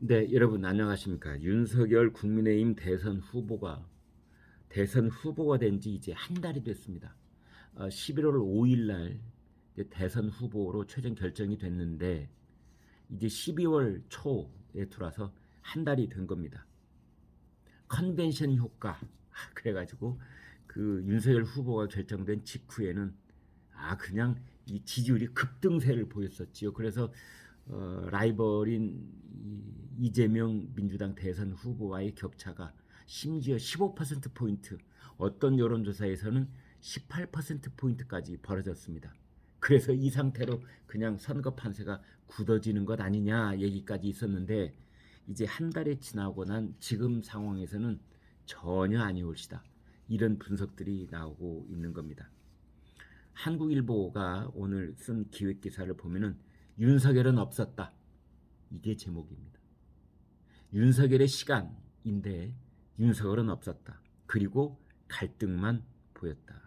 네, 여러분 안녕하십니까? 윤석열 국민의힘 대선 후보가 된 지 이제 한 달이 됐습니다. 11월 5일 날 이제 대선 후보로 최종 결정이 됐는데 이제 12월 초에 들어와서 한 달이 된 겁니다. 컨벤션 효과 그래가지고 그 윤석열 후보가 결정된 직후에는 그냥 이 지지율이 급등세를 보였었지요. 그래서 라이벌인 이재명 민주당 대선 후보와의 격차가 심지어 15%포인트, 어떤 여론조사에서는 18%포인트까지 벌어졌습니다. 그래서 이 상태로 그냥 선거 판세가 굳어지는 것 아니냐 얘기까지 있었는데 이제 한 달이 지나고 난 지금 상황에서는 전혀 아니올시다. 이런 분석들이 나오고 있는 겁니다. 한국일보가 오늘 쓴 기획기사를 보면은 윤석열은 없었다. 이게 제목입니다. 윤석열의 시간인데 윤석열은 없었다. 그리고 갈등만 보였다.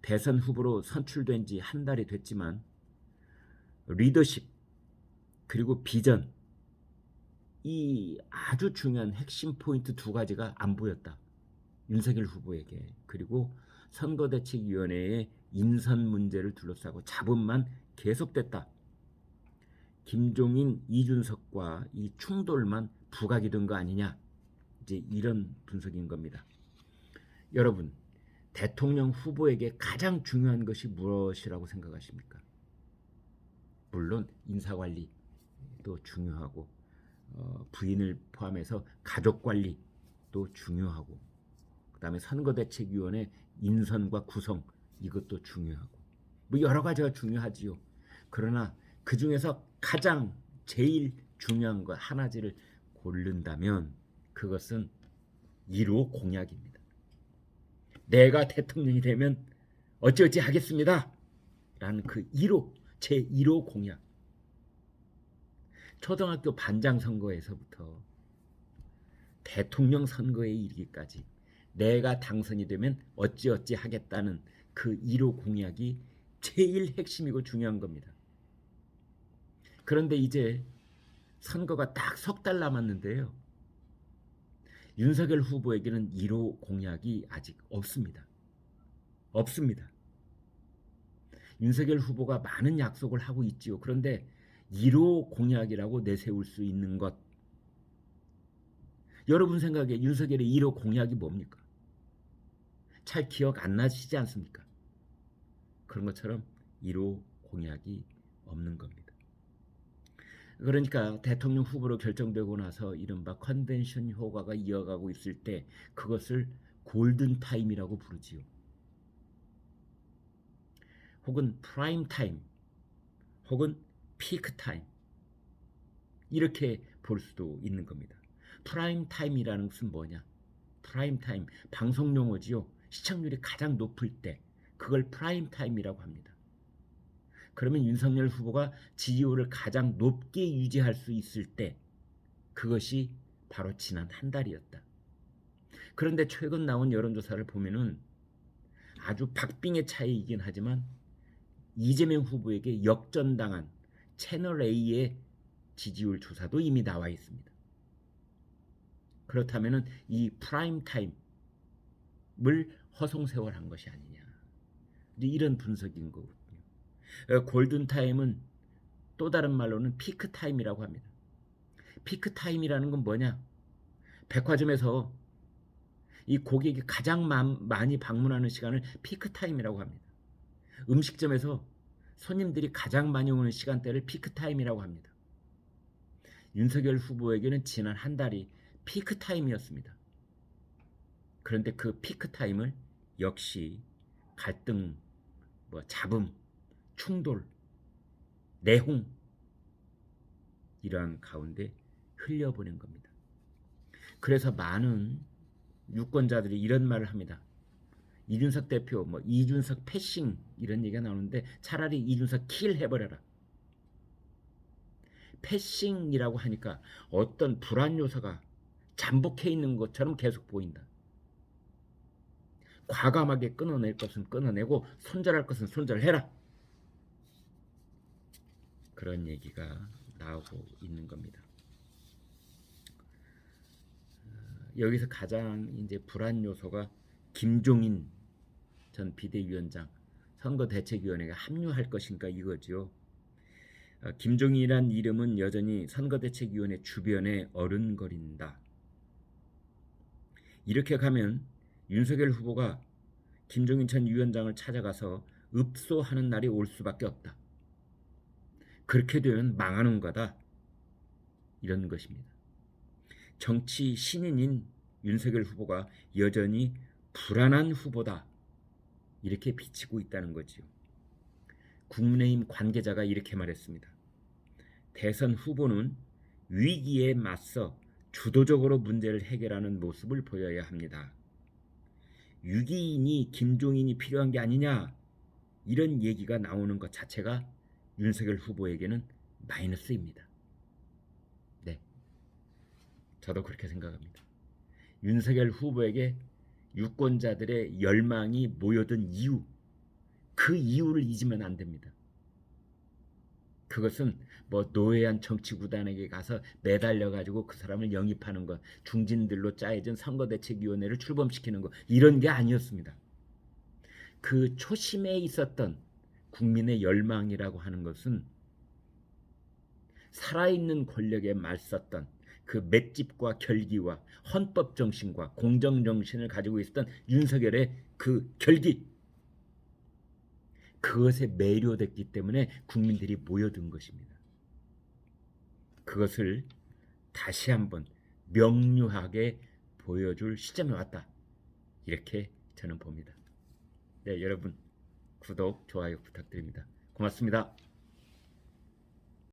대선 후보로 선출된 지 한 달이 됐지만 리더십 그리고 비전 이 아주 중요한 핵심 포인트 두 가지가 안 보였다. 윤석열 후보에게. 그리고 선거대책위원회의 인선 문제를 둘러싸고 잡음만 계속됐다. 김종인, 이준석과 이 충돌만 부각이 된 거 아니냐. 이제 이런 분석인 겁니다. 여러분, 대통령 후보에게 가장 중요한 것이 무엇이라고 생각하십니까? 물론 인사관리도 중요하고 부인을 포함해서 가족관리도 중요하고 그 다음에 선거대책위원회 인선과 구성 이것도 중요하고 뭐 여러 가지가 중요하지요. 그러나 그 중에서 가장 제일 중요한 것 하나를 고른다면 그것은 1호 공약입니다. 내가 대통령이 되면 어찌어찌 하겠습니다. 라는 그 1호 제1호 공약. 초등학교 반장 선거에서부터 대통령 선거에 이르기까지 내가 당선이 되면 어찌어찌 하겠다는 그 1호 공약이 제일 핵심이고 중요한 겁니다. 그런데 이제 선거가 딱 석 달 남았는데요. 윤석열 후보에게는 1호 공약이 아직 없습니다. 없습니다. 윤석열 후보가 많은 약속을 하고 있지요. 그런데 1호 공약이라고 내세울 수 있는 것. 여러분 생각에 윤석열의 1호 공약이 뭡니까? 잘 기억 안 나시지 않습니까? 그런 것처럼 1호 공약이 없는 겁니다. 그러니까 대통령 후보로 결정되고 나서 이른바 컨벤션 효과가 이어가고 있을 때 그것을 골든타임이라고 부르지요. 혹은 프라임타임 혹은 피크타임 이렇게 볼 수도 있는 겁니다. 프라임타임이라는 것은 뭐냐? 프라임타임 방송 용어지요. 시청률이 가장 높을 때 그걸 프라임타임이라고 합니다. 그러면 윤석열 후보가 지지율을 가장 높게 유지할 수 있을 때 그것이 바로 지난 한 달이었다. 그런데 최근 나온 여론조사를 보면은 아주 박빙의 차이이긴 하지만 이재명 후보에게 역전당한 채널A의 지지율 조사도 이미 나와 있습니다. 그렇다면 이 프라임타임을 허송세월한 것이 아니냐. 이런 분석인 거거든요. 골든타임은 또 다른 말로는 피크타임이라고 합니다. 피크타임이라는 건 뭐냐? 백화점에서 이 고객이 가장 많이 방문하는 시간을 피크타임이라고 합니다. 음식점에서 손님들이 가장 많이 오는 시간대를 피크타임이라고 합니다. 윤석열 후보에게는 지난 한 달이 피크타임이었습니다. 그런데 그 피크타임을 역시 갈등, 잡음, 충돌, 내홍 이러한 가운데 흘려보낸 겁니다. 그래서 많은 유권자들이 이런 말을 합니다. 이준석 대표, 이준석 패싱 이런 얘기가 나오는데 차라리 이준석 킬 해버려라. 패싱이라고 하니까 어떤 불안 요소가 잠복해 있는 것처럼 계속 보인다. 과감하게 끊어낼 것은 끊어내고 손절할 것은 손절해라. 그런 얘기가 나오고 있는 겁니다. 여기서 가장 이제 불안 요소가 김종인 전 비대위원장 선거대책위원회에 합류할 것인가 이거죠. 김종인이란 이름은 여전히 선거대책위원회 주변에 어른거린다. 이렇게 가면 윤석열 후보가 김종인 전 위원장을 찾아가서 읍소하는 날이 올 수밖에 없다. 그렇게 되면 망하는 거다. 이런 것입니다. 정치 신인인 윤석열 후보가 여전히 불안한 후보다. 이렇게 비치고 있다는 거지요. 국민의힘 관계자가 이렇게 말했습니다. 대선 후보는 위기에 맞서 주도적으로 문제를 해결하는 모습을 보여야 합니다. 유기인이 김종인이 필요한 게 아니냐 이런 얘기가 나오는 것 자체가 윤석열 후보에게는 마이너스입니다. 네, 저도 그렇게 생각합니다. 윤석열 후보에게 유권자들의 열망이 모여든 이유, 그 이유를 잊으면 안 됩니다. 그것은 뭐 노회한 정치구단에게 가서 매달려 가지고 그 사람을 영입하는 것, 중진들로 짜여진 선거대책위원회를 출범시키는 것, 이런 게 아니었습니다. 그 초심에 있었던 국민의 열망이라고 하는 것은 살아있는 권력에 맞섰던 그 맷집과 결기와 헌법 정신과 공정 정신을 가지고 있었던 윤석열의 그 결기, 그것에 매료됐기 때문에 국민들이 모여든 것입니다. 그것을 다시 한번 명료하게 보여줄 시점이 왔다. 이렇게 저는 봅니다. 네, 여러분 구독, 좋아요 부탁드립니다. 고맙습니다.